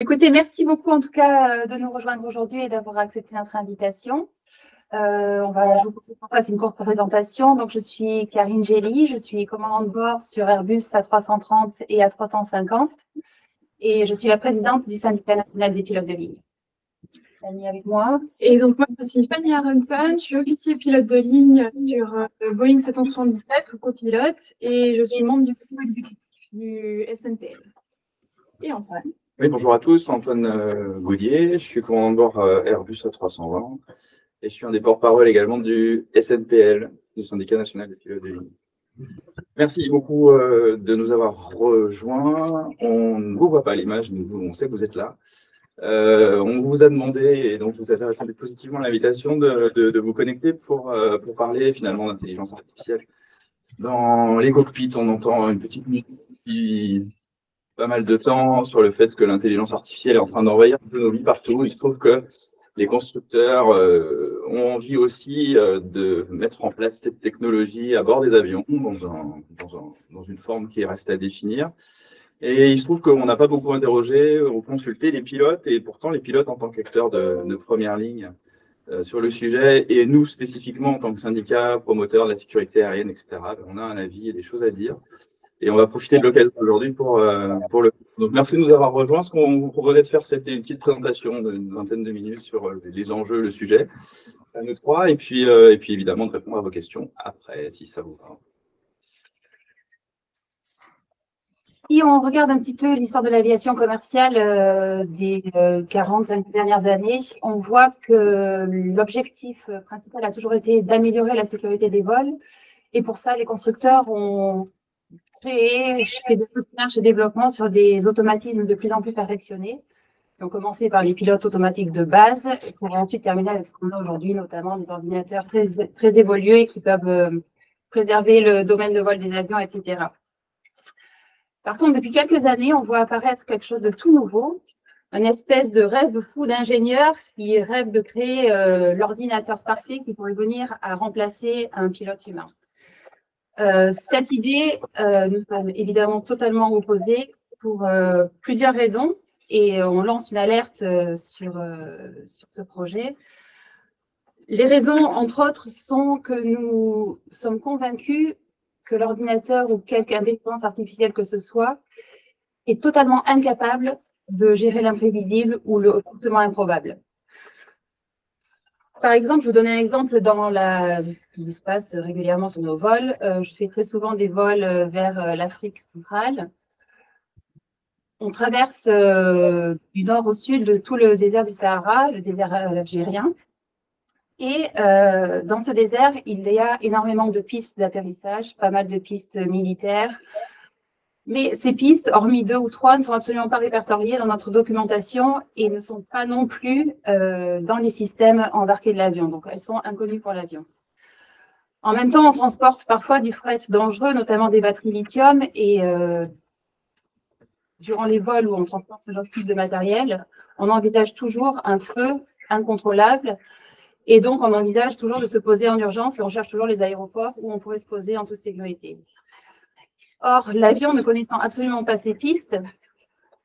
Écoutez, merci beaucoup en tout cas de nous rejoindre aujourd'hui et d'avoir accepté notre invitation. Je vous propose qu'on fasse une courte présentation. Donc, je suis Karine Gély, je suis commandante de bord sur Airbus A330 et A350 et je suis la présidente du syndicat national des pilotes de ligne. Fanny avec moi. Et donc, moi, je suis Fanny Aronson, je suis officier pilote de ligne sur Boeing 777 ou copilote, et je suis membre du comité exécutif du SNPL. Et Antoine. Oui, bonjour à tous, Antoine Gaudier, je suis commandant de bord Airbus A320 et je suis un des porte-parole également du SNPL, du Syndicat national des pilotes de ligne. Merci beaucoup de nous avoir rejoints. On ne vous voit pas à l'image, mais on sait que vous êtes là. On vous a demandé, et donc vous avez répondu positivement à l'invitation de vous connecter pour parler finalement d'intelligence artificielle. Dans les cockpits, on entend une petite musique qui pas mal de temps sur le fait que l'intelligence artificielle est en train d'envahir un peu nos vies partout. Il se trouve que les constructeurs ont envie aussi de mettre en place cette technologie à bord des avions dans une forme qui reste à définir. Et il se trouve qu'on n'a pas beaucoup interrogé ou consulté les pilotes, et pourtant les pilotes en tant qu'acteurs de première ligne sur le sujet, et nous spécifiquement en tant que syndicat, promoteur de la sécurité aérienne, etc., on a un avis et des choses à dire. Et on va profiter de l'occasion aujourd'hui pour le. Donc, merci de nous avoir rejoints. Ce qu'on vous proposait de faire, c'était une petite présentation d'une vingtaine de minutes sur les enjeux, le sujet, à nous trois, et puis évidemment de répondre à vos questions après, si ça vous va. Si on regarde un petit peu l'histoire de l'aviation commerciale des 45 dernières années, on voit que l'objectif principal a toujours été d'améliorer la sécurité des vols. Et pour ça, les constructeurs ont créé des recherches et développements sur des automatismes de plus en plus perfectionnés, qui ont commencé par les pilotes automatiques de base, pour ensuite terminer avec ce qu'on a aujourd'hui, notamment des ordinateurs très évolués qui peuvent préserver le domaine de vol des avions, etc. Par contre, depuis quelques années, on voit apparaître quelque chose de tout nouveau, une espèce de rêve fou d'ingénieur qui rêve de créer l'ordinateur parfait qui pourrait venir à remplacer un pilote humain. Cette idée, nous sommes évidemment totalement opposés pour plusieurs raisons, et on lance une alerte sur ce projet. Les raisons, entre autres, sont que nous sommes convaincus que l'ordinateur ou quelque intelligence artificielle que ce soit est totalement incapable de gérer l'imprévisible ou le comportement improbable. Par exemple, je vous donne un exemple qui se passe régulièrement sur nos vols. Je fais très souvent des vols vers l'Afrique centrale. On traverse du nord au sud de tout le désert du Sahara, le désert algérien. Et dans ce désert, il y a énormément de pistes d'atterrissage, pas mal de pistes militaires. Mais ces pistes, hormis 2 ou 3, ne sont absolument pas répertoriées dans notre documentation et ne sont pas non plus dans les systèmes embarqués de l'avion. Donc, elles sont inconnues pour l'avion. En même temps, on transporte parfois du fret dangereux, notamment des batteries lithium. Et durant les vols où on transporte ce genre de matériel, on envisage toujours un feu incontrôlable. Et donc, on envisage toujours de se poser en urgence et on cherche toujours les aéroports où on pourrait se poser en toute sécurité. Or, l'avion ne connaissant absolument pas ces pistes,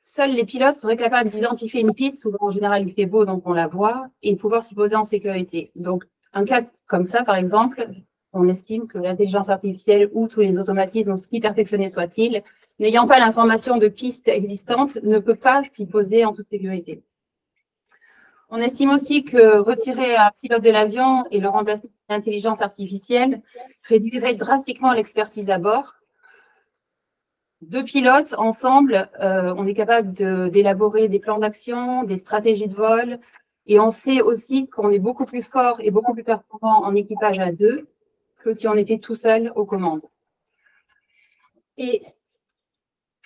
seuls les pilotes seraient capables d'identifier une piste, souvent en général il fait beau donc on la voit, et pouvoir s'y poser en sécurité. Donc, un cas comme ça, par exemple, on estime que l'intelligence artificielle ou tous les automatismes, aussi perfectionnés soient-ils, n'ayant pas l'information de pistes existantes, ne peut pas s'y poser en toute sécurité. On estime aussi que retirer un pilote de l'avion et le remplacer par l'intelligence artificielle réduirait drastiquement l'expertise à bord. 2 pilotes ensemble, on est capable d'élaborer des plans d'action, des stratégies de vol, et on sait aussi qu'on est beaucoup plus fort et beaucoup plus performant en équipage à 2 que si on était tout seul aux commandes. Et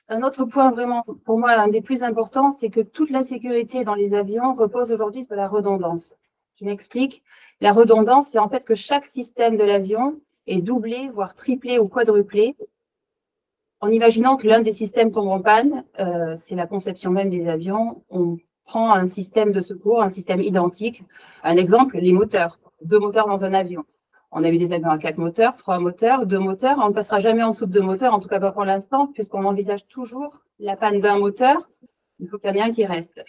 un autre point vraiment, pour moi, un des plus importants, c'est que toute la sécurité dans les avions repose aujourd'hui sur la redondance. Je m'explique. La redondance, c'est en fait que chaque système de l'avion est doublé, voire triplé ou quadruplé, en imaginant que l'un des systèmes tombe en panne. C'est la conception même des avions. On prend un système de secours, un système identique. Un exemple, les moteurs. 2 moteurs dans un avion. On a eu des avions à 4 moteurs, 3 moteurs, 2 moteurs. On ne passera jamais en dessous de 2 moteurs, en tout cas pas pour l'instant, puisqu'on envisage toujours la panne d'un moteur Il faut qu'il y en ait un qui reste.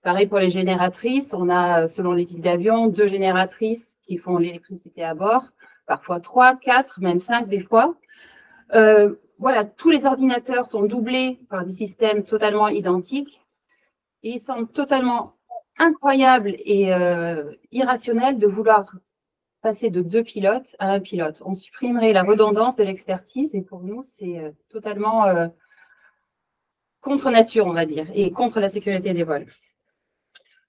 Pareil pour les génératrices, on a, selon les types d'avions, 2 génératrices qui font l'électricité à bord, parfois 3, 4, même 5 des fois. Voilà, tous les ordinateurs sont doublés par des systèmes totalement identiques. Et il semble totalement incroyable et irrationnel de vouloir passer de 2 pilotes à un pilote. On supprimerait la redondance de l'expertise et pour nous, c'est totalement contre nature, on va dire, et contre la sécurité des vols.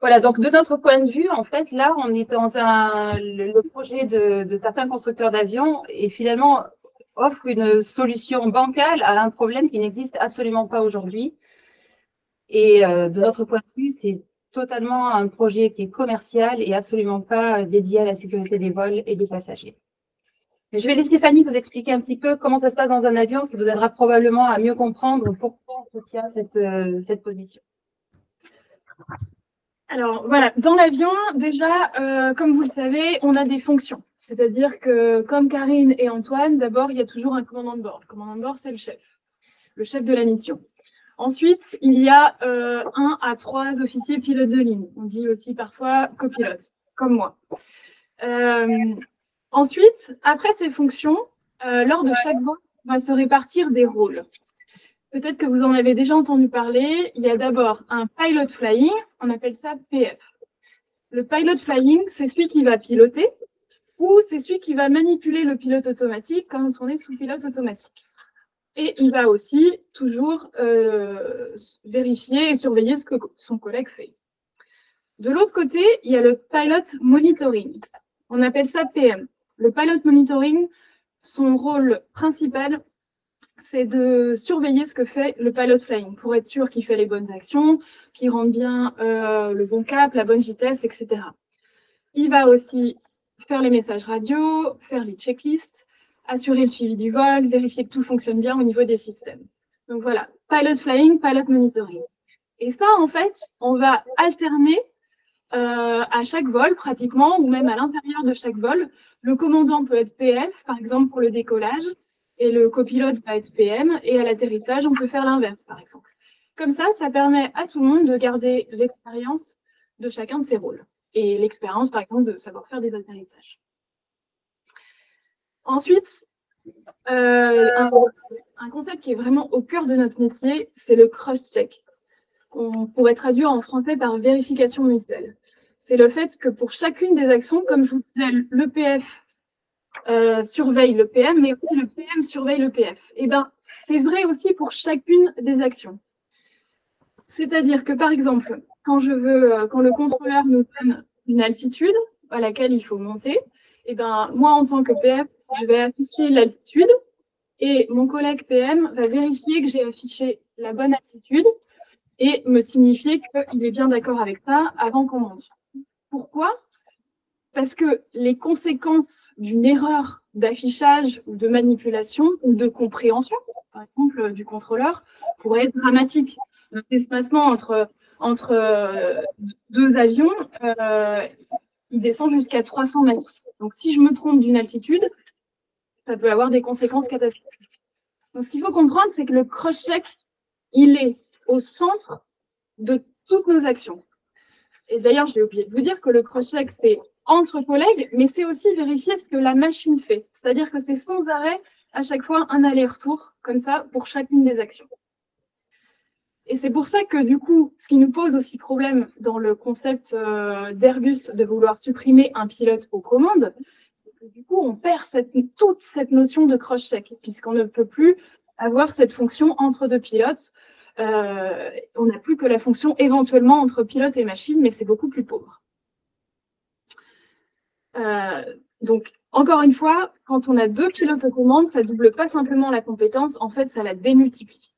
Voilà, donc de notre point de vue, en fait, là, on est dans le projet de certains constructeurs d'avions et finalement offre une solution bancale à un problème qui n'existe absolument pas aujourd'hui. Et de notre point de vue, c'est totalement un projet qui est commercial et absolument pas dédié à la sécurité des vols et des passagers. Mais je vais laisser Fanny vous expliquer un petit peu comment ça se passe dans un avion, ce qui vous aidera probablement à mieux comprendre pourquoi on soutient cette position. Alors voilà, dans l'avion, déjà, comme vous le savez, on a des fonctions. C'est-à-dire que, comme Karine et Antoine, d'abord, il y a toujours un commandant de bord. Le commandant de bord, c'est le chef de la mission. Ensuite, il y a 1 à 3 officiers pilotes de ligne. On dit aussi parfois copilote, comme moi. Ensuite, après ces fonctions, lors de chaque vol, on va se répartir des rôles. Peut-être que vous en avez déjà entendu parler. Il y a d'abord un pilot flying, on appelle ça PF. Le pilot flying, c'est celui qui va piloter ou c'est celui qui va manipuler le pilote automatique quand on est sous pilote automatique. Et il va aussi toujours vérifier et surveiller ce que son collègue fait. De l'autre côté, il y a le pilot monitoring. On appelle ça PM. Le pilot monitoring, son rôle principal, c'est de surveiller ce que fait le pilot flying pour être sûr qu'il fait les bonnes actions, qu'il rende bien le bon cap, la bonne vitesse, etc. Il va aussi faire les messages radio, faire les checklists, assurer le suivi du vol, vérifier que tout fonctionne bien au niveau des systèmes. Donc voilà, pilot flying, pilot monitoring. Et ça, en fait, on va alterner à chaque vol pratiquement, ou même à l'intérieur de chaque vol. Le commandant peut être PF, par exemple pour le décollage, et le copilote va être PM, et à l'atterrissage, on peut faire l'inverse, par exemple. Comme ça permet à tout le monde de garder l'expérience de chacun de ses rôles, et l'expérience, par exemple, de savoir faire des atterrissages. Ensuite, un concept qui est vraiment au cœur de notre métier, c'est le cross-check, qu'on pourrait traduire en français par vérification mutuelle. C'est le fait que pour chacune des actions, comme je vous disais, le PF surveille le PM, mais aussi le PM surveille le PF. Et bien, c'est vrai aussi pour chacune des actions. C'est-à-dire que, par exemple, quand le contrôleur nous donne une altitude à laquelle il faut monter, et ben, moi, en tant que PF, je vais afficher l'altitude et mon collègue PM va vérifier que j'ai affiché la bonne altitude et me signifier qu'il est bien d'accord avec ça avant qu'on monte. Pourquoi ? Parce que les conséquences d'une erreur d'affichage ou de manipulation ou de compréhension, par exemple, du contrôleur, pourraient être dramatiques. Un espacement entre 2 avions, il descend jusqu'à 300 mètres. Donc, si je me trompe d'une altitude, ça peut avoir des conséquences catastrophiques. Donc, ce qu'il faut comprendre, c'est que le cross-check, il est au centre de toutes nos actions. Et d'ailleurs, j'ai oublié de vous dire que le cross-check, c'est entre collègues, mais c'est aussi vérifier ce que la machine fait. C'est-à-dire que c'est sans arrêt, à chaque fois, un aller-retour, comme ça, pour chacune des actions. Et c'est pour ça que, du coup, ce qui nous pose aussi problème dans le concept d'Airbus de vouloir supprimer un pilote aux commandes, c'est que, du coup, on perd toute cette notion de cross-check, puisqu'on ne peut plus avoir cette fonction entre 2 pilotes. On n'a plus que la fonction éventuellement entre pilote et machine, mais c'est beaucoup plus pauvre. Donc, encore une fois, quand on a 2 pilotes aux commandes, ça ne double pas simplement la compétence, en fait, ça la démultiplie.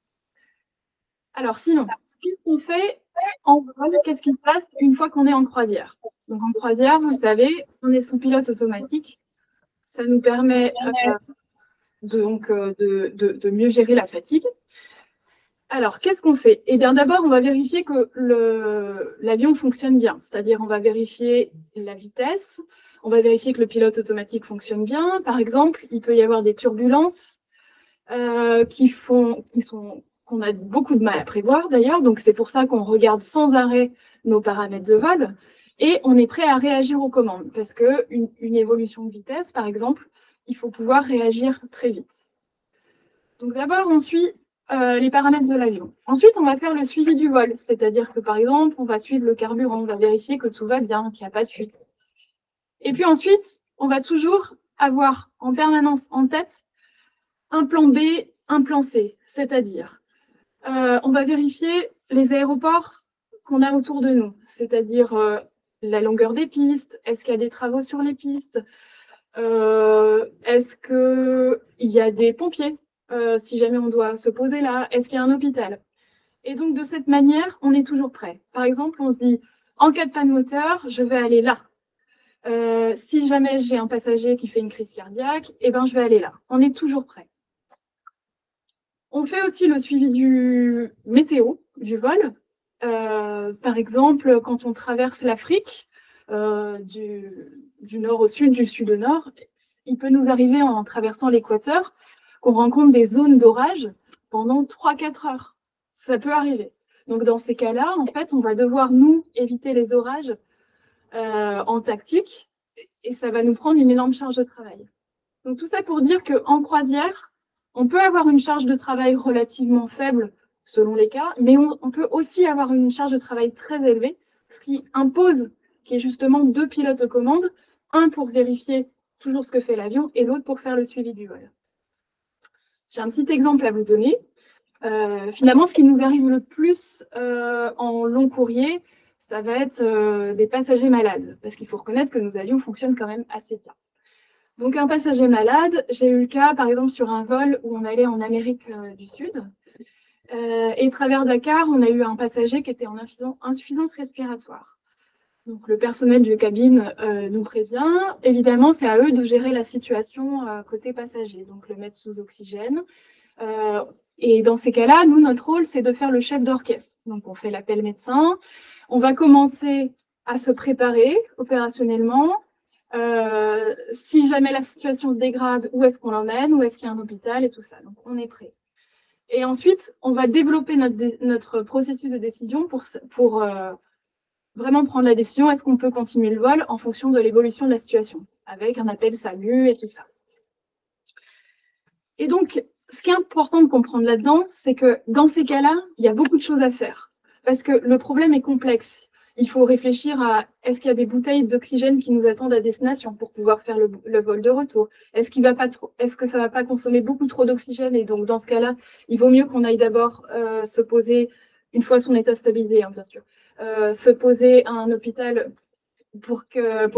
Alors sinon, qu'est-ce qu'on fait en vol? Qu'est-ce qui se passe une fois qu'on est en croisière? Donc en croisière, vous savez, on est sous pilote automatique. Ça nous permet de mieux gérer la fatigue. Alors, qu'est-ce qu'on fait? Eh bien, d'abord, on va vérifier que l'avion fonctionne bien. C'est-à-dire, on va vérifier la vitesse, on va vérifier que le pilote automatique fonctionne bien. Par exemple, il peut y avoir des turbulences qui sont qu'on a beaucoup de mal à prévoir d'ailleurs. Donc, c'est pour ça qu'on regarde sans arrêt nos paramètres de vol et on est prêt à réagir aux commandes parce qu'une évolution de vitesse, par exemple, il faut pouvoir réagir très vite. Donc, d'abord, on suit les paramètres de l'avion. Ensuite, on va faire le suivi du vol, c'est-à-dire que, par exemple, on va suivre le carburant, on va vérifier que tout va bien, qu'il n'y a pas de fuite. Et puis ensuite, on va toujours avoir en permanence en tête un plan B, un plan C, c'est-à-dire on va vérifier les aéroports qu'on a autour de nous, c'est-à-dire la longueur des pistes, est-ce qu'il y a des travaux sur les pistes, est-ce qu'il y a des pompiers, si jamais on doit se poser là, est-ce qu'il y a un hôpital. Et donc, de cette manière, on est toujours prêt. Par exemple, on se dit, en cas de panne moteur, je vais aller là. Si jamais j'ai un passager qui fait une crise cardiaque, eh ben, je vais aller là. On est toujours prêt. On fait aussi le suivi du météo, du vol. Par exemple, quand on traverse l'Afrique, du nord au sud, du sud au nord, il peut nous arriver en traversant l'équateur qu'on rencontre des zones d'orage pendant 3-4 heures. Ça peut arriver. Donc, dans ces cas-là, en fait, on va devoir, nous, éviter les orages en tactique et ça va nous prendre une énorme charge de travail. Donc, tout ça pour dire qu'en croisière, on peut avoir une charge de travail relativement faible selon les cas, mais on peut aussi avoir une charge de travail très élevée, ce qui impose qu'il y ait justement 2 pilotes aux commandes, un pour vérifier toujours ce que fait l'avion et l'autre pour faire le suivi du vol. J'ai un petit exemple à vous donner. Finalement, ce qui nous arrive le plus en long courrier, ça va être des passagers malades, parce qu'il faut reconnaître que nos avions fonctionnent quand même assez bien. Donc, un passager malade, j'ai eu le cas, par exemple, sur un vol où on allait en Amérique du Sud. Et à travers Dakar, on a eu un passager qui était en insuffisance respiratoire. Donc, le personnel de cabine nous prévient. Évidemment, c'est à eux de gérer la situation côté passager, donc le mettre sous oxygène. Et dans ces cas-là, nous, notre rôle, c'est de faire le chef d'orchestre. Donc, on fait l'appel médecin. On va commencer à se préparer opérationnellement. Si jamais la situation se dégrade, où est-ce qu'on l'emmène, où est-ce qu'il y a un hôpital et tout ça. Donc, on est prêt. Et ensuite, on va développer notre processus de décision pour vraiment prendre la décision, est-ce qu'on peut continuer le vol en fonction de l'évolution de la situation, avec un appel SAMU et tout ça. Et donc, ce qui est important de comprendre là-dedans, c'est que dans ces cas-là, il y a beaucoup de choses à faire, parce que le problème est complexe. Il faut réfléchir à est-ce qu'il y a des bouteilles d'oxygène qui nous attendent à destination pour pouvoir faire le vol de retour. Est-ce que ça ne va pas consommer beaucoup trop d'oxygène? Et donc, dans ce cas-là, il vaut mieux qu'on aille d'abord se poser, une fois son état stabilisé, hein, bien sûr, se poser à un hôpital pour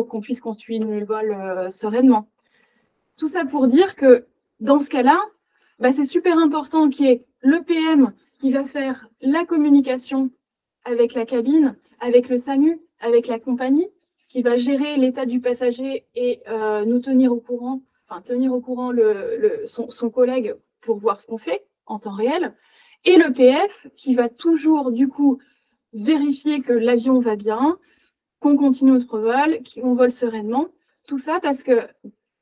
qu'on puisse continuer le vol sereinement. Tout ça pour dire que dans ce cas-là, bah, c'est super important qu'il y ait le PM qui va faire la communication avec la cabine, avec le SAMU, avec la compagnie, qui va gérer l'état du passager et nous tenir au courant, son collègue pour voir ce qu'on fait en temps réel, et le PF qui va toujours, du coup, vérifier que l'avion va bien, qu'on continue notre vol, qu'on vole sereinement. Tout ça parce que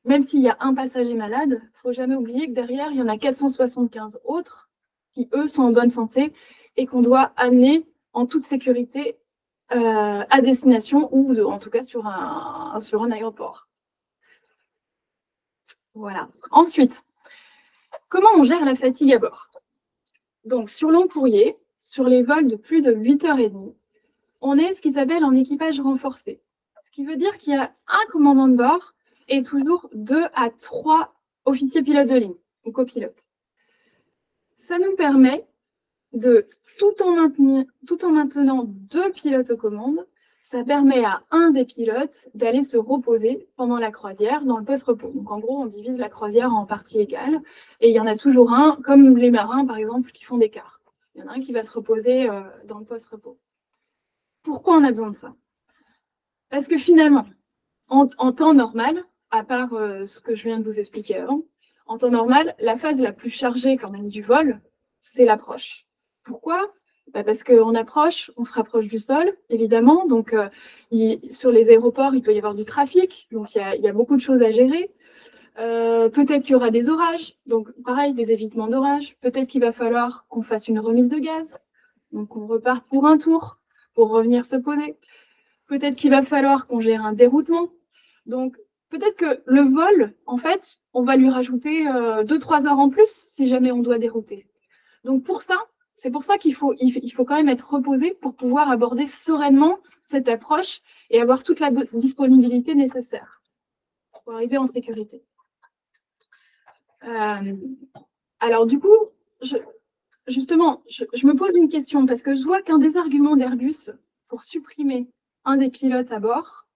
même s'il y a un passager malade, il ne faut jamais oublier que derrière, il y en a 475 autres qui, eux, sont en bonne santé et qu'on doit amener en toute sécurité à destination ou en tout cas sur un aéroport. Voilà. Ensuite, comment on gère la fatigue à bord? Donc, sur long courrier, sur les vols de plus de 8h30, on est ce qui s'appelle en équipage renforcé. Ce qui veut dire qu'il y a un commandant de bord et toujours 2 à 3 officiers pilotes de ligne ou copilotes. Ça nous permet de, tout en maintenant 2 pilotes aux commandes, ça permet à un des pilotes d'aller se reposer pendant la croisière dans le post-repos. Donc en gros, on divise la croisière en parties égales et il y en a toujours un, comme les marins par exemple, qui font des quarts. Il y en a un qui va se reposer dans le post-repos. Pourquoi on a besoin de ça? Parce que finalement, en temps normal, à part ce que je viens de vous expliquer avant, en temps normal, la phase la plus chargée quand même du vol, c'est l'approche. Pourquoi? Parce qu'on approche, on se rapproche du sol, évidemment. Donc, sur les aéroports, il peut y avoir du trafic. Donc, il y a beaucoup de choses à gérer. Peut-être qu'il y aura des orages, donc pareil, des évitements d'orage. Peut-être qu'il va falloir qu'on fasse une remise de gaz, donc on repart pour un tour, pour revenir se poser. Peut-être qu'il va falloir qu'on gère un déroutement. Donc, peut-être que le vol, en fait, on va lui rajouter 2-3 heures en plus si jamais on doit dérouter. Donc, c'est pour ça qu'il faut quand même être reposé pour pouvoir aborder sereinement cette approche et avoir toute la disponibilité nécessaire pour arriver en sécurité. Alors, du coup, justement, je me pose une question parce que je vois qu'un des arguments d'Airbus pour supprimer un des pilotes à bord,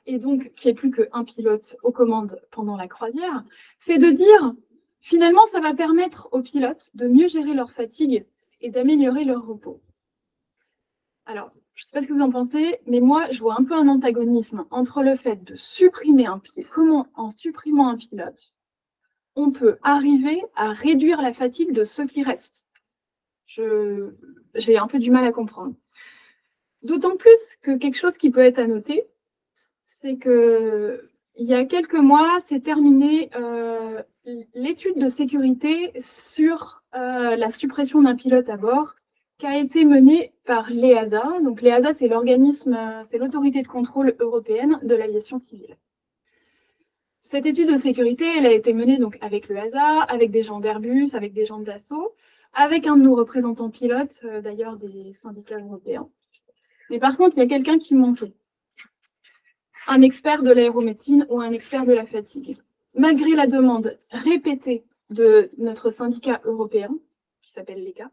et donc qu'il n'y ait plus qu'un pilote aux commandes pendant la croisière, c'est de dire, finalement, ça va permettre aux pilotes de mieux gérer leur fatigue et d'améliorer leur repos. Alors, je ne sais pas ce que vous en pensez, mais moi, je vois un peu un antagonisme entre le fait de supprimer un pilote. Comment, en supprimant un pilote, on peut arriver à réduire la fatigue de ceux qui restent? J'ai un peu du mal à comprendre. D'autant plus que quelque chose qui peut être à noter, c'est que il y a quelques mois, s'est terminée l'étude de sécurité sur la suppression d'un pilote à bord qui a été menée par l'EASA. Donc l'EASA, c'est l'autorité de contrôle européenne de l'aviation civile. Cette étude de sécurité, elle a été menée donc avec l'EASA, avec des gens d'Airbus, avec des gens de Dassault, avec un de nos représentants pilotes, d'ailleurs des syndicats européens. Mais par contre, il y a quelqu'un qui manquait. Un expert de l'aéromédecine ou un expert de la fatigue. Malgré la demande répétée de notre syndicat européen, qui s'appelle l'ECA,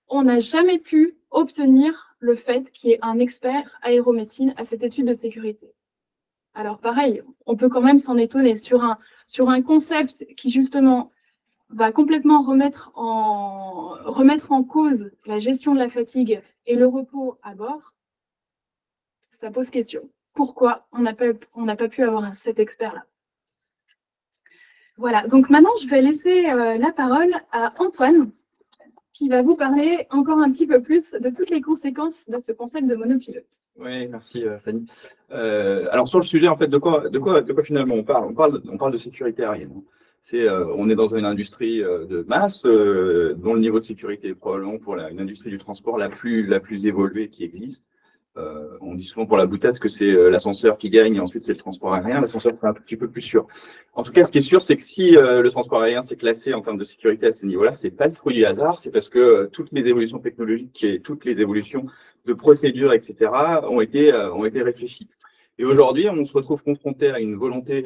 on n'a jamais pu obtenir le fait qu'il y ait un expert aéromédecine à cette étude de sécurité. Alors pareil, on peut quand même s'en étonner sur un concept qui justement va complètement remettre en cause la gestion de la fatigue et le repos à bord. Ça pose question. Pourquoi on n'a pas pu avoir cet expert-là? Voilà, donc maintenant, je vais laisser la parole à Antoine, qui va vous parler encore un petit peu plus de toutes les conséquences de ce concept de monopilote. Oui, merci Fanny. Alors sur le sujet, en fait, de quoi finalement on parle de sécurité aérienne. On est dans une industrie de masse dont le niveau de sécurité est probablement pour une industrie du transport la plus évoluée qui existe. On dit souvent pour la boutade que c'est l'ascenseur qui gagne et ensuite c'est le transport aérien. L'ascenseur c'est un petit peu plus sûr. En tout cas, ce qui est sûr, c'est que si le transport aérien s'est classé en termes de sécurité à ces niveaux-là, c'est pas le fruit du hasard, c'est parce que toutes les évolutions technologiques et toutes les évolutions de procédures, etc., ont été réfléchies. Et aujourd'hui, on se retrouve confronté à une volonté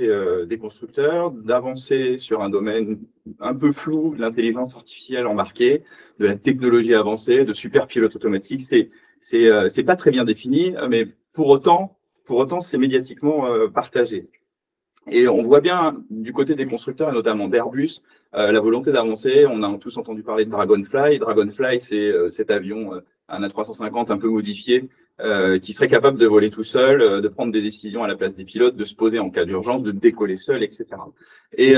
des constructeurs d'avancer sur un domaine un peu flou, de l'intelligence artificielle embarquée, de la technologie avancée, de super pilotes automatiques. C'est pas très bien défini, mais pour autant, c'est médiatiquement partagé. Et on voit bien du côté des constructeurs, et notamment d'Airbus, la volonté d'avancer. On a tous entendu parler de Dragonfly. Dragonfly, c'est cet avion, un A350 un peu modifié, qui serait capable de voler tout seul, de prendre des décisions à la place des pilotes, de se poser en cas d'urgence, de décoller seul, etc. Et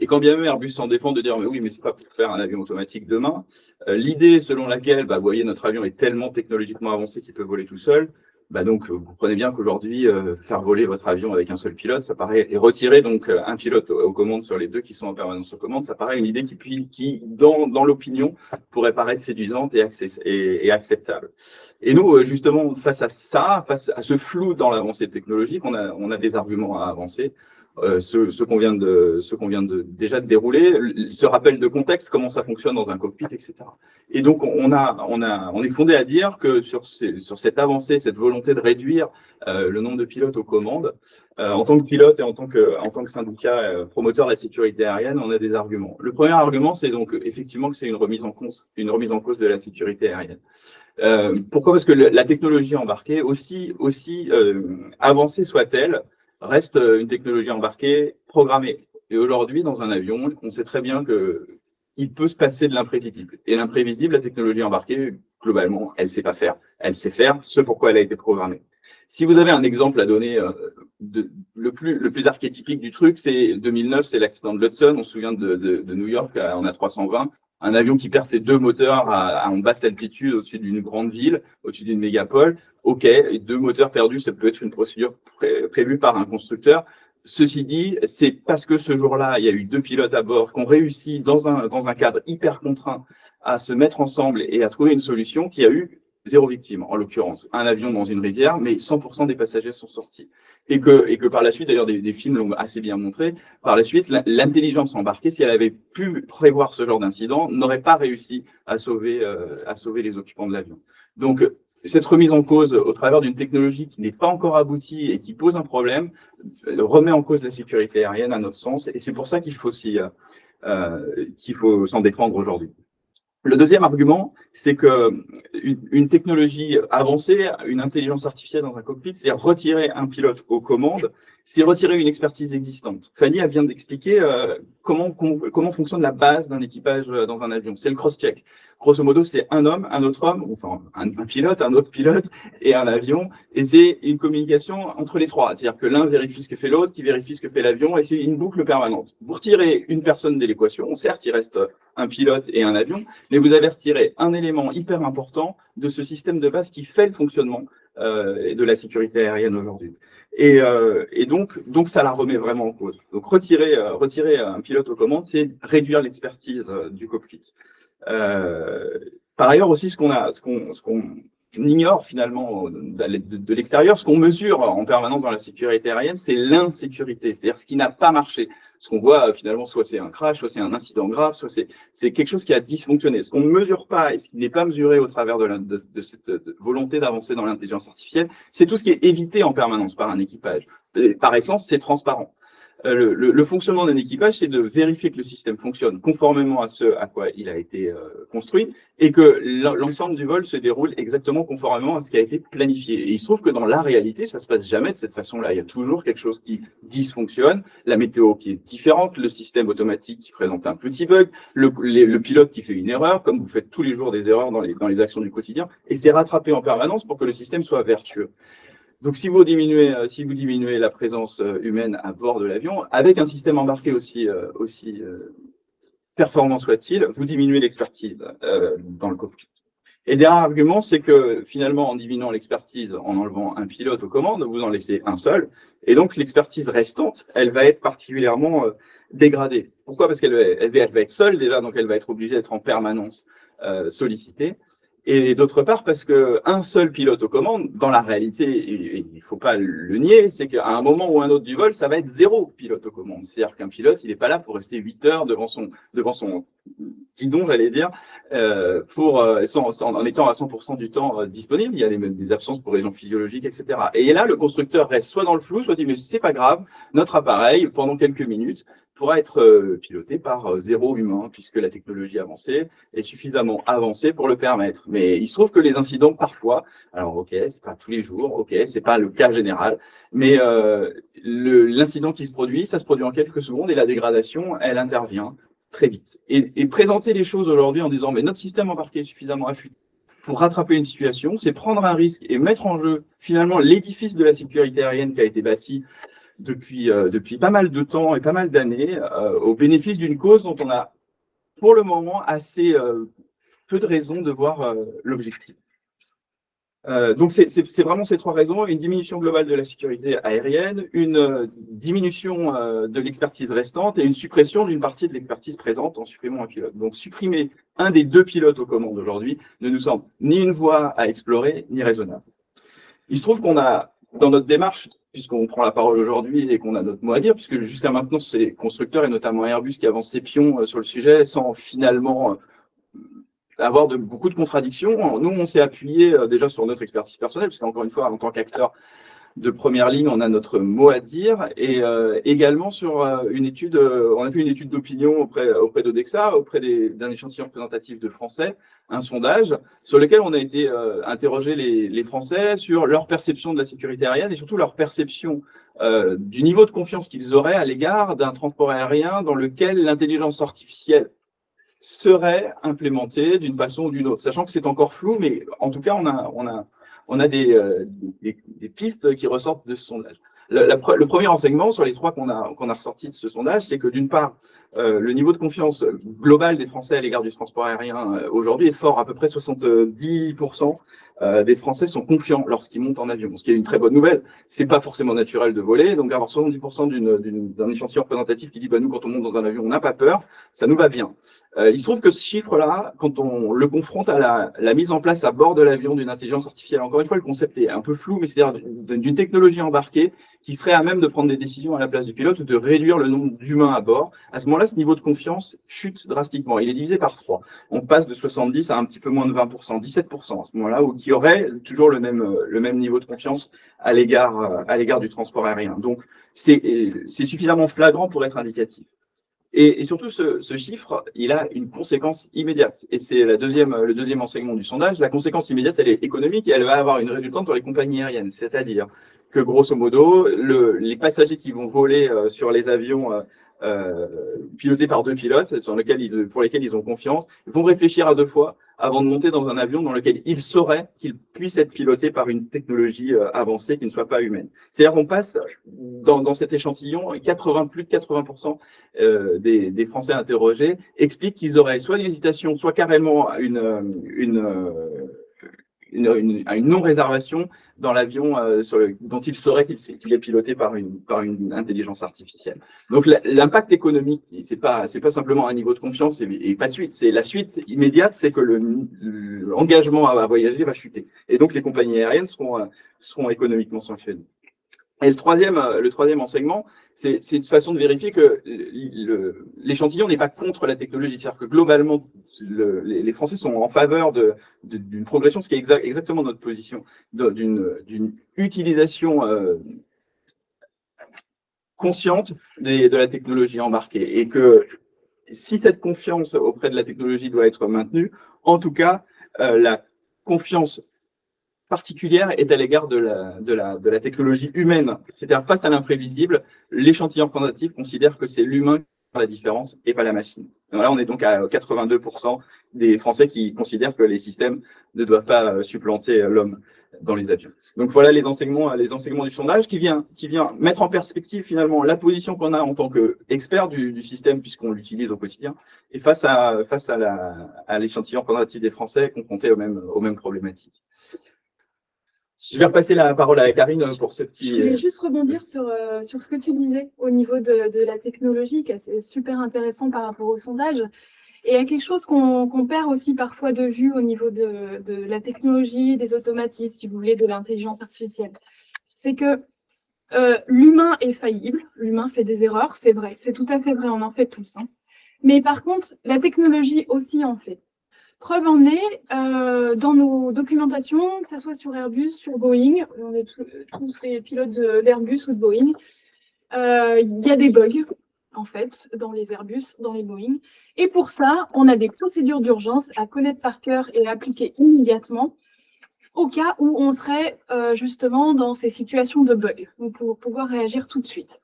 quand bien même Airbus s'en défend de dire mais oui, mais c'est pas pour faire un avion automatique demain. L'idée selon laquelle, vous voyez, notre avion est tellement technologiquement avancé qu'il peut voler tout seul. Donc, vous comprenez bien qu'aujourd'hui, faire voler votre avion avec un seul pilote, ça paraît, et retirer donc un pilote aux commandes sur les deux qui sont en permanence aux commandes, ça paraît une idée qui dans l'opinion, pourrait paraître séduisante et acceptable. Et nous, justement, face à ça, face à ce flou dans l'avancée technologique, on a des arguments à avancer. Ce qu'on vient déjà de dérouler, ce rappel de contexte, comment ça fonctionne dans un cockpit, etc. Et donc on est fondé à dire que sur cette avancée, cette volonté de réduire le nombre de pilotes aux commandes, en tant que pilote et en tant que syndicat promoteur de la sécurité aérienne, on a des arguments. Le premier argument, c'est donc effectivement que c'est une remise en cause de la sécurité aérienne. Pourquoi? Parce que la technologie embarquée, aussi avancée soit-elle, reste une technologie embarquée programmée. Et aujourd'hui, dans un avion, on sait très bien qu'il peut se passer de l'imprévisible. Et l'imprévisible, la technologie embarquée, globalement, elle sait pas faire. Elle sait faire ce pourquoi elle a été programmée. Si vous avez un exemple à donner, le plus archétypique du truc, c'est 2009, c'est l'accident de l'Hudson. On se souvient de New York en A320. Un avion qui perd ses deux moteurs en basse altitude au-dessus d'une grande ville, au-dessus d'une mégapole. OK, et deux moteurs perdus, ça peut être une procédure prévue par un constructeur. Ceci dit, c'est parce que ce jour-là, il y a eu 2 pilotes à bord qui ont réussi dans un cadre hyper contraint à se mettre ensemble et à trouver une solution qu'il y a eu 0 victime, en l'occurrence. Un avion dans une rivière, mais 100% des passagers sont sortis. Et que par la suite, d'ailleurs, des films l'ont assez bien montré, par la suite, l'intelligence embarquée, si elle avait pu prévoir ce genre d'incident, n'aurait pas réussi à sauver les occupants de l'avion. Donc, cette remise en cause au travers d'une technologie qui n'est pas encore aboutie et qui pose un problème remet en cause la sécurité aérienne à notre sens, et c'est pour ça qu'il faut s'en défendre aujourd'hui. Le deuxième argument, c'est que une technologie avancée, une intelligence artificielle dans un cockpit, c'est retirer un pilote aux commandes, c'est retirer une expertise existante. Fanny vient d'expliquer comment fonctionne la base d'un équipage dans un avion. C'est le cross-check. Grosso modo, c'est un homme, un autre homme, enfin un pilote, un autre pilote et un avion, et c'est une communication entre les trois. C'est-à-dire que l'un vérifie ce que fait l'autre, qui vérifie ce que fait l'avion, et c'est une boucle permanente. Vous retirez une personne de l'équation, certes, il reste un pilote et un avion, mais vous avez retiré un élément hyper important de ce système de base qui fait le fonctionnement de la sécurité aérienne aujourd'hui. Et donc, ça la remet vraiment en cause. Donc, retirer un pilote aux commandes, c'est réduire l'expertise du cockpit. Par ailleurs aussi, ce qu'on ignore finalement de l'extérieur, ce qu'on mesure en permanence dans la sécurité aérienne, c'est l'insécurité, c'est-à-dire ce qui n'a pas marché. Ce qu'on voit finalement, soit c'est un crash, soit c'est un incident grave, soit c'est quelque chose qui a dysfonctionné. Ce qu'on ne mesure pas et ce qui n'est pas mesuré au travers de cette volonté d'avancer dans l'intelligence artificielle, c'est tout ce qui est évité en permanence par un équipage. Et par essence, c'est transparent. Le fonctionnement d'un équipage, c'est de vérifier que le système fonctionne conformément à ce à quoi il a été construit et que l'ensemble du vol se déroule exactement conformément à ce qui a été planifié. Et il se trouve que dans la réalité, ça se passe jamais de cette façon-là. Il y a toujours quelque chose qui dysfonctionne, la météo qui est différente, le système automatique qui présente un petit bug, le pilote qui fait une erreur, comme vous faites tous les jours des erreurs dans les actions du quotidien, et c'est rattrapé en permanence pour que le système soit vertueux. Donc, si vous diminuez la présence humaine à bord de l'avion, avec un système embarqué aussi performant soit-il, vous diminuez l'expertise dans le cockpit. Et le dernier argument, c'est que finalement, en diminuant l'expertise, en enlevant un pilote aux commandes, vous en laissez un seul, et donc l'expertise restante, elle va être particulièrement dégradée. Pourquoi? Parce qu'elle va être seule déjà, donc elle va être obligée d'être en permanence sollicitée. Et d'autre part, parce qu'un seul pilote aux commandes, dans la réalité, et il ne faut pas le nier, c'est qu'à un moment ou un autre du vol, ça va être 0 pilote aux commandes. C'est-à-dire qu'un pilote, il n'est pas là pour rester 8 heures devant son guidon, j'allais dire, en étant à 100% du temps disponible. Il y a des absences pour raisons physiologiques, etc. Et là, le constructeur reste soit dans le flou, soit dit, mais c'est pas grave, notre appareil, pendant quelques minutes, pourra être piloté par 0 humain, puisque la technologie avancée est suffisamment avancée pour le permettre. Mais il se trouve que les incidents, parfois, alors ok, c'est pas tous les jours, ok, c'est pas le cas général, mais l'incident qui se produit, ça se produit en quelques secondes et la dégradation, elle intervient très vite. Et présenter les choses aujourd'hui en disant, mais notre système embarqué est suffisamment affûté pour rattraper une situation, c'est prendre un risque et mettre en jeu finalement l'édifice de la sécurité aérienne qui a été bâti depuis pas mal de temps et pas mal d'années, au bénéfice d'une cause dont on a pour le moment assez peu de raisons de voir l'objectif. Donc c'est vraiment ces 3 raisons: une diminution globale de la sécurité aérienne, une diminution de l'expertise restante et une suppression d'une partie de l'expertise présente en supprimant un pilote. Donc supprimer un des 2 pilotes aux commandes aujourd'hui ne nous semble ni une voie à explorer, ni raisonnable. Il se trouve qu'on a, dans notre démarche, puisqu'on prend la parole aujourd'hui et qu'on a notre mot à dire, puisque jusqu'à maintenant, c'est les constructeurs et notamment Airbus qui avancent ses pions sur le sujet sans finalement avoir beaucoup de contradictions. Nous, on s'est appuyé déjà sur notre expertise personnelle, parce qu'encore une fois, en tant qu'acteur de première ligne, on a notre mot à dire, et également sur une étude, on a fait une étude d'opinion auprès d'Odexa, auprès d'un échantillon représentatif de Français, un sondage sur lequel on a été interroger les Français sur leur perception de la sécurité aérienne et surtout leur perception du niveau de confiance qu'ils auraient à l'égard d'un transport aérien dans lequel l'intelligence artificielle serait implémentée d'une façon ou d'une autre, sachant que c'est encore flou, mais en tout cas, on a des pistes qui ressortent de ce sondage. Le premier renseignement sur les 3 qu'on a ressortis de ce sondage, c'est que d'une part, le niveau de confiance global des Français à l'égard du transport aérien aujourd'hui est fort, à peu près 70%, des Français sont confiants lorsqu'ils montent en avion, ce qui est une très bonne nouvelle. C'est pas forcément naturel de voler, donc avoir 70% d'un échantillon représentatif qui dit bah, nous, quand on monte dans un avion, on n'a pas peur, ça nous va bien. Il se trouve que ce chiffre-là, quand on le confronte à la mise en place à bord de l'avion d'une intelligence artificielle, encore une fois, le concept est un peu flou, mais c'est-à-dire d'une technologie embarquée qui serait à même de prendre des décisions à la place du pilote ou de réduire le nombre d'humains à bord. À ce moment-là, ce niveau de confiance chute drastiquement. Il est divisé par 3. On passe de 70 à un petit peu moins de 20%, 17% à ce moment-là, ou qui aurait toujours le même niveau de confiance à l'égard du transport aérien. Donc, c'est suffisamment flagrant pour être indicatif. Et surtout, ce chiffre, il a une conséquence immédiate. Et c'est le deuxième enseignement du sondage. La conséquence immédiate, elle est économique et elle va avoir une résultante pour les compagnies aériennes. C'est-à-dire que, grosso modo, les passagers qui vont voler sur les avions pilotés par 2 pilotes, pour lesquels ils ont confiance, vont réfléchir à 2 fois avant de monter dans un avion dans lequel ils sauraient qu'il puisse être piloté par une technologie avancée qui ne soit pas humaine. C'est-à-dire qu'on passe dans cet échantillon, plus de 80% des Français interrogés expliquent qu'ils auraient soit une hésitation, soit carrément une non-réservation dans l'avion dont ils sauraient qu'il est piloté par une intelligence artificielle. Donc l'impact économique, c'est pas simplement un niveau de confiance et pas de suite. C'est la suite immédiate, c'est que l'engagement à voyager va chuter. Et donc les compagnies aériennes seront économiquement sanctionnées. Et le troisième enseignement, c'est une façon de vérifier que l'échantillon n'est pas contre la technologie. C'est-à-dire que globalement, les Français sont en faveur d'une progression, ce qui est exactement notre position, d'une utilisation consciente de la technologie embarquée. Et que si cette confiance auprès de la technologie doit être maintenue, en tout cas, la confiance particulière est à l'égard de la technologie humaine. C'est-à-dire face à l'imprévisible, l'échantillon représentatif considère que c'est l'humain qui fait la différence et pas la machine. Et là, on est donc à 82% des Français qui considèrent que les systèmes ne doivent pas supplanter l'homme dans les avions. Donc voilà les enseignements du sondage qui vient mettre en perspective finalement la position qu'on a en tant qu'expert du système puisqu'on l'utilise au quotidien et face à l'échantillon représentatif des Français confrontés aux mêmes problématiques. Je vais repasser la parole à Karine pour ce petit… Je voulais juste rebondir sur ce que tu disais au niveau de la technologie, qui est super intéressant par rapport au sondage. Et il y a quelque chose qu'on perd aussi parfois de vue au niveau de la technologie, des automatismes, si vous voulez, de l'intelligence artificielle. C'est que l'humain est faillible, l'humain fait des erreurs, c'est vrai, c'est tout à fait vrai, on en fait tous. Hein. Mais par contre, la technologie aussi en fait. Preuve en est, dans nos documentations, que ce soit sur Airbus, sur Boeing, on est tous les pilotes d'Airbus ou de Boeing, il y a des bugs, en fait, dans les Airbus, dans les Boeing. Et pour ça, on a des procédures d'urgence à connaître par cœur et à appliquer immédiatement au cas où on serait justement dans ces situations de bugs, donc pour pouvoir réagir tout de suite.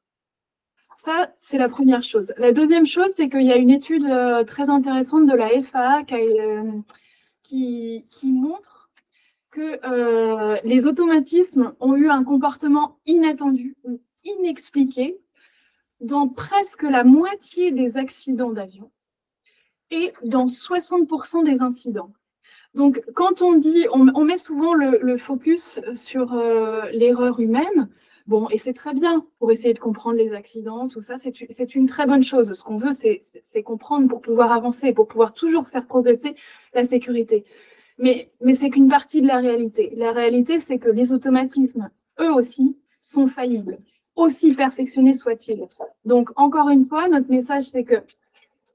Ça, c'est la première chose. La deuxième chose, c'est qu'il y a une étude très intéressante de la FAA qui montre que les automatismes ont eu un comportement inattendu ou inexpliqué dans presque la moitié des accidents d'avion et dans 60% des incidents. Donc, quand on dit, on met souvent le focus sur l'erreur humaine. Bon, et c'est très bien pour essayer de comprendre les accidents, tout ça, c'est une très bonne chose. Ce qu'on veut, c'est comprendre pour pouvoir avancer, pour pouvoir toujours faire progresser la sécurité. Mais c'est qu'une partie de la réalité. La réalité, c'est que les automatismes, eux aussi, sont faillibles, aussi perfectionnés soient-ils. Donc, encore une fois, notre message, c'est que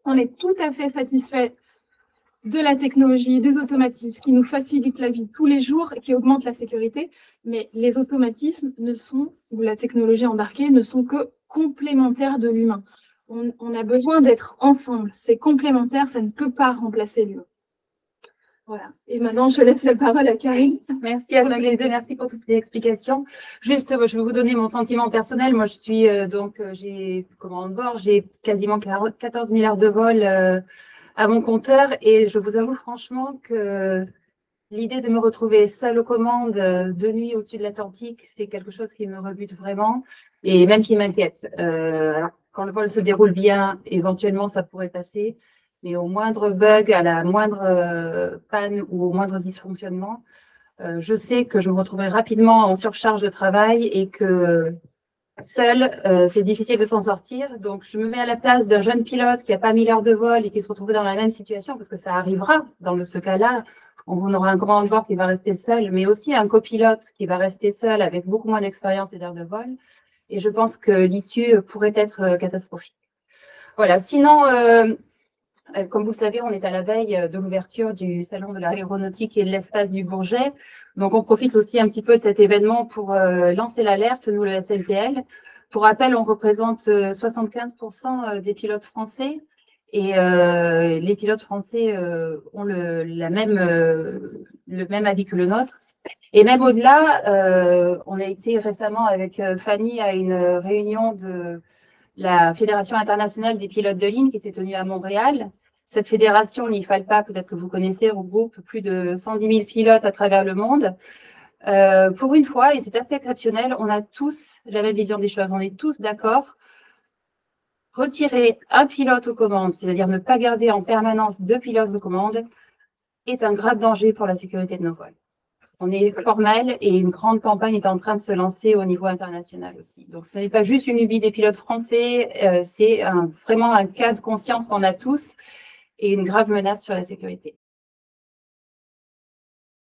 on est tout à fait satisfait de la technologie, des automatismes qui nous facilitent la vie tous les jours et qui augmentent la sécurité, mais les automatismes ou la technologie embarquée ne sont que complémentaires de l'humain. On a besoin d'être ensemble, c'est complémentaire, ça ne peut pas remplacer l'humain. Voilà. Et maintenant, je laisse la parole à Karine. Merci à toutes les deux, merci pour toutes ces explications. Juste, je vais vous donner mon sentiment personnel. Moi, je suis j'ai commande bord, j'ai quasiment 14 milliards de vols à mon compteur et je vous avoue franchement que l'idée de me retrouver seule aux commandes de nuit au-dessus de l'Atlantique, c'est quelque chose qui me rebute vraiment et même qui m'inquiète. Alors, quand le vol se déroule bien, éventuellement, ça pourrait passer. Mais au moindre bug, à la moindre panne ou au moindre dysfonctionnement, Je sais que je me retrouverai rapidement en surcharge de travail et que seul, c'est difficile de s'en sortir. Donc, je me mets à la place d'un jeune pilote qui n'a pas 1000 heures de vol et qui se retrouve dans la même situation, parce que ça arrivera dans ce cas-là. On aura un commandant de bord qui va rester seul, mais aussi un copilote qui va rester seul avec beaucoup moins d'expérience et d'heures de vol. Et je pense que l'issue pourrait être catastrophique. Voilà. Sinon, comme vous le savez, on est à la veille de l'ouverture du Salon de l'aéronautique et de l'espace du Bourget. Donc, on profite aussi un petit peu de cet événement pour lancer l'alerte, nous, le SNPL. Pour rappel, on représente 75% des pilotes français. Et les pilotes français ont le même avis que le nôtre. Et même au-delà, on a été récemment avec Fanny à une réunion de la Fédération internationale des pilotes de ligne qui s'est tenue à Montréal. Cette fédération, l'IFALPA, peut-être que vous connaissez, regroupe plus de 110 000 pilotes à travers le monde. Pour une fois, et c'est assez exceptionnel, on a tous la même vision des choses. On est tous d'accord. Retirer un pilote aux commandes, c'est-à-dire ne pas garder en permanence 2 pilotes aux commandes, est un grave danger pour la sécurité de nos vols. On est formel et une grande campagne est en train de se lancer au niveau international aussi. Donc, ce n'est pas juste une lubie des pilotes français, c'est vraiment un cas de conscience qu'on a tous et une grave menace sur la sécurité.